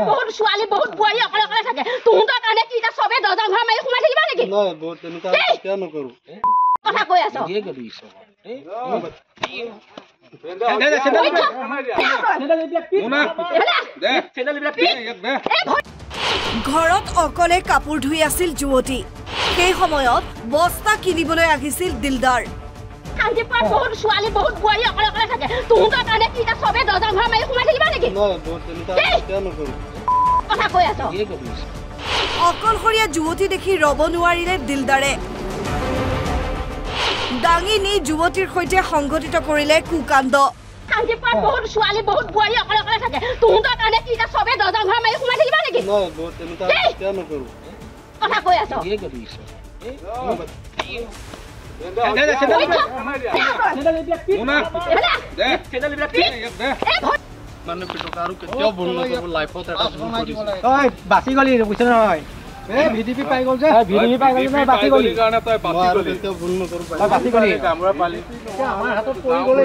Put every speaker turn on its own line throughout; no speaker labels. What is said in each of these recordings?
বহুত ছোৱালী বহুত বোৱাৰী অকলে অকলে থাকে তুহঁতৰ কাৰণে কি এটা সবে দৰ্জা ঘৰ মাৰি সোমাই থাকিবা নেকি
নহয় বহুত তেনেকা কিয় নকৰো
কথা কৈ আছ
ঘৰত অকলে কাপোৰ ধুই আছিল যুৱতী সেই সময়ত বস্তা কিনিবলৈ আহিছিল দিলদাৰ
শান্তিপুৰত বহুত ছোৱালী বহুত বোৱাৰী অকলে অকলে থাকে তুহঁতৰ কাৰণে কি এটা সবে দৰ্জা ঘৰ মাৰি সোমাই থাকিবা নেকি
নহয় বহুত তেনেকা কিয় নকৰো
কথা কৈ আছ
অকলশৰীয়া যুৱতী দেখি ৰব নোৱাৰিলে দিলদাৰে দাঙি নি যুৱতীৰ সৈতে সংঘটিত কৰিলে কুকাণ্ড
শান্তিপুৰত বহুত ছোৱালী বহুত বোৱাৰী অকলে অকলে থাকে তুহঁতৰ কাৰণে কি এটা সবে দৰ্জা ঘৰ মাৰি সোমাই থাকিবা নেকি
নহয় বহুত তেনেকা কিয় নকৰো
কথা কৈ আছ
মানে পিটকা আৰু কেতিয়াও ভুল নকৰো লাইফত এটা ভুল কৰিছো
তই বাছি গলি বুঝছ নহয় ভিডিপি পাই গল যে ভিডিপি পাই গলি না বাছি গলি
কাৰণে তই বাছি গলি কেতিয়াও ভুল নকৰো
তই বাছি গলি
কামৰা পালি
আমাৰ হাতত পৰি গলে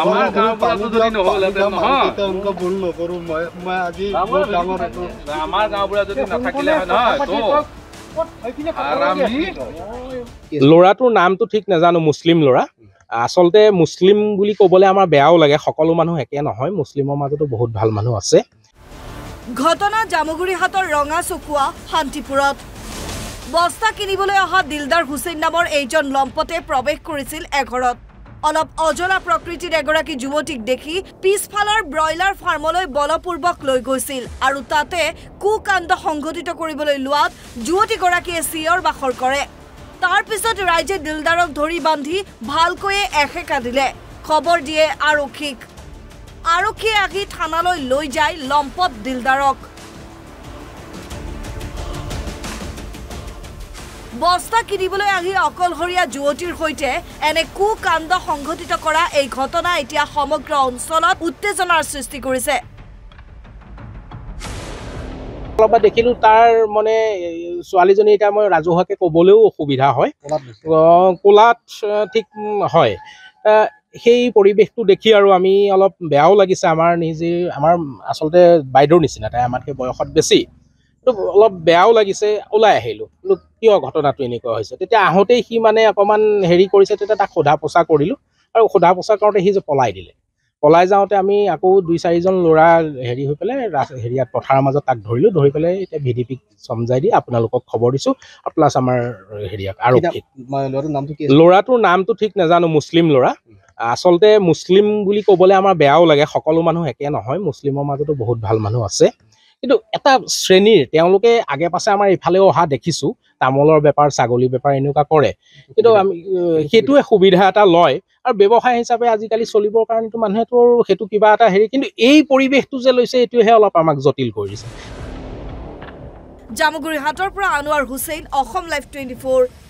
আমাৰ গাঁও পৰা যদি নহলতে নহয় তেওঁলোকে ভুল নকৰো মই আজি বহুত ডাঙৰ আমাৰ গাঁও পৰা যদি নাথাকিলে হয় নহয় তো
ল'ৰাটোৰ নামটো ঠিক নাজানো মুছলিম ল'ৰা আচলতে মুছলিম বুলি ক'বলৈ আমাৰ বেয়াও লাগে সকলো মানুহ একে নহয় মুছলিমৰ মাজতো বহুত ভাল মানুহ আছে
ঘটনা জামুগুৰিহাটৰ ৰঙা চকুৱা শান্তিপুৰত বস্তা কিনিবলৈ অহা দিলদাৰ হুছেইন নামৰ এইজন লম্পতে প্ৰৱেশ কৰিছিল এঘৰত অলপ অজলা প্ৰকৃতিৰ এগৰাকী যুৱতীক দেখি পিছফালৰ ব্ৰইলাৰ ফাৰ্মলৈ বলপূৰ্বক লৈ গৈছিল আৰু তাতে কুকাণ্ড সংঘটিত কৰিবলৈ লোৱাত যুৱতীগৰাকীয়ে চিঞৰ বাখৰ কৰে তাৰ পিছত ৰাইজে দিলদাৰক ধৰি বান্ধি ভালকৈয়ে এশেকা দিলে খবৰ দিয়ে আৰক্ষীক আৰক্ষীয়ে আহি থানালৈ লৈ যায় লম্পট দিলদাৰক বস্তা কিনিবলৈ আহি অকলশৰীয়া যুৱতীৰ সৈতে এনে কুকাণ্ড সংঘটিত কৰা এই ঘটনা এতিয়া সমগ্ৰ অঞ্চলত উত্তেজনাৰ সৃষ্টি কৰিছে
অলপবা দেখিলো তাৰ মানে ছোৱালীজনী এতিয়া মই ৰাজহুৱাকে ক'বলৈও অসুবিধা হয় কোলাত ঠিক হয় সেই পৰিৱেশটো দেখি আৰু আমি অলপ বেয়াও লাগিছে আমাৰ আচলতে বাইদেউৰ নিচিনা তাই আমাতকৈ বয়সত বেছি তো অলপ বেয়াও লাগিছে ওলাই আহিলোঁ কিন্তু কিয় ঘটনাটো এনেকুৱা হৈছে তেতিয়া আহোঁতেই সি মানে অকণমান হেৰি কৰিছে তেতিয়া তাক সোধা পোছা কৰিলোঁ আৰু সোধা পোছা কৰোঁতে সি যে পলাই দিলে পলাই যাওঁতে আমি আকৌ 2-4জন ল'ৰা হেৰি হৈ পেলাই হেৰিয়াত পথাৰৰ মাজত তাক ধৰিলোঁ ধৰি পেলাই এতিয়া ভিডিপিক চমজাই দি আপোনালোকক খবৰ দিছোঁ আৰু প্লাছ আমাৰ হেৰিয়াক আৰক্ষীক ল'ৰাটোৰ নামটো ঠিক নাজানো মুছলিম ল'ৰা আচলতে মুছলিম বুলি ক'বলৈ আমাৰ বেয়াও লাগে সকলো মানুহ একে নহয় মুছলিমৰ মাজতো বহুত ভাল মানুহ আছে কিন্তু এটা শ্ৰেণীৰ তেওঁলোকে আগে পাছে আমাৰ ইফালেও অহা দেখিছোঁ তামোলৰ বেপাৰ ছাগলী বেপাৰ এনেকুৱা কৰে কিন্তু আমি সেইটোৱে সুবিধা এটা লয় আৰু ব্যৱসায় হিচাপে আজিকালি চলিবৰ কাৰণেতো মানুহেতো সেইটো কিবা এটা হেৰি কিন্তু এই পৰিৱেশটো যে লৈছে এইটোহে অলপ আমাক জটিল কৰিছে
জামুগুৰিহাটৰ পৰা আনোৱাৰ হুছেইন অসম লাইভ 24